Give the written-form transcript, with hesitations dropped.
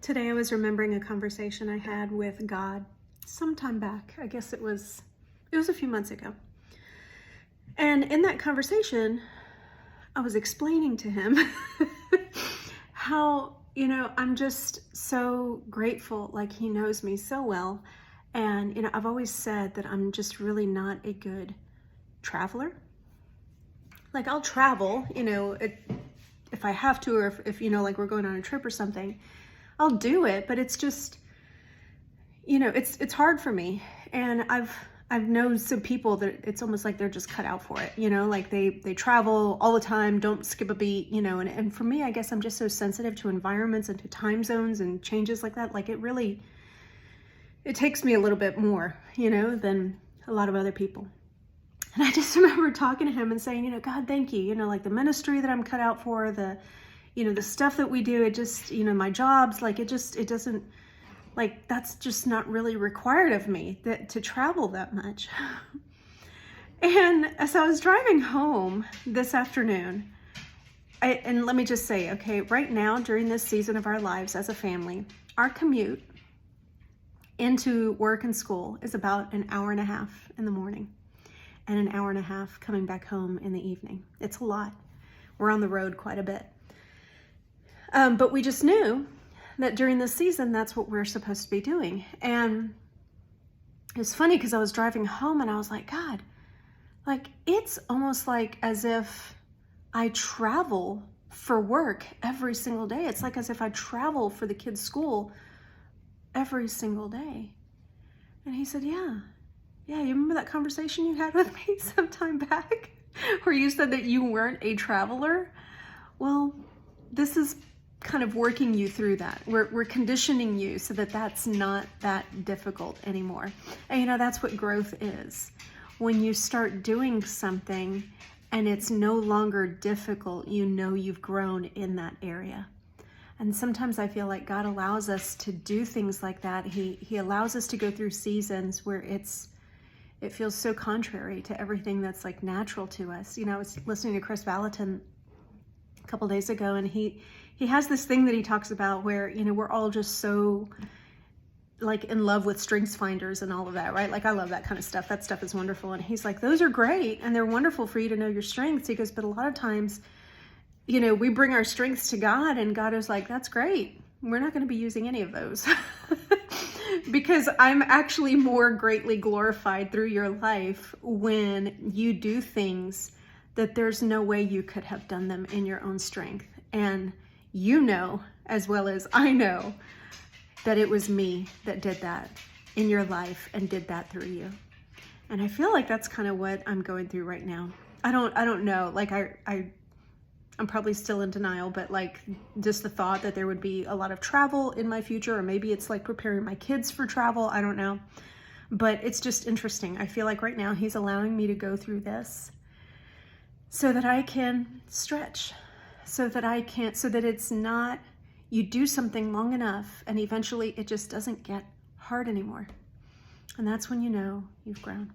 Today I was remembering a conversation I had with God some time back. I guess it was a few months ago. And in that conversation, I was explaining to him how, I'm just so grateful, like he knows me so well. And, I've always said that I'm just really not a good traveler. Like I'll travel, if I have to, or if like we're going on a trip or something, I'll do it, but it's just, it's hard for me. And I've known some people that it's almost like they're just cut out for it, like they travel all the time, don't skip a beat, and for me, I guess I'm just so sensitive to environments and to time zones and changes like that. Like it takes me a little bit more, than a lot of other people. And I just remember talking to him and saying, God, thank you, like the ministry that I'm cut out for, the stuff that we do, it just, my jobs, like it doesn't, like, that's just not really required of me to travel that much. And as I was driving home this afternoon, and let me just say, okay, right now during this season of our lives as a family, our commute into work and school is about an hour and a half in the morning and an hour and a half coming back home in the evening. It's a lot. We're on the road quite a bit. But we just knew that during this season, that's what we're supposed to be doing. And it's funny because I was driving home and I was like, God, like it's almost like as if I travel for work every single day. It's like as if I travel for the kids' school every single day. And he said, yeah, you remember that conversation you had with me some time back where you said that you weren't a traveler? Well, this is kind of working you through that. We're conditioning you so that that's not that difficult anymore. And that's what growth is. When you start doing something and it's no longer difficult, you've grown in that area. And sometimes I feel like God allows us to do things like that. He allows us to go through seasons where it feels so contrary to everything that's like natural to us. I was listening to Chris Valentin a couple days ago, and he has this thing that he talks about where, we're all just so like in love with strengths finders and all of that, right? Like I love that kind of stuff. That stuff is wonderful. And he's like, those are great. And they're wonderful for you to know your strengths. He goes, but a lot of times, we bring our strengths to God and God is like, that's great. We're not going to be using any of those because I'm actually more greatly glorified through your life when you do things that there's no way you could have done them in your own strength. And as well as I know, that it was me that did that in your life and did that through you. And I feel like that's kind of what I'm going through right now. I don't know. Like I'm probably still in denial, but like just the thought that there would be a lot of travel in my future, or maybe it's like preparing my kids for travel. I don't know. But it's just interesting. I feel like right now he's allowing me to go through this so that I can stretch, so that it's not, you do something long enough and eventually it just doesn't get hard anymore. And that's when you've grown.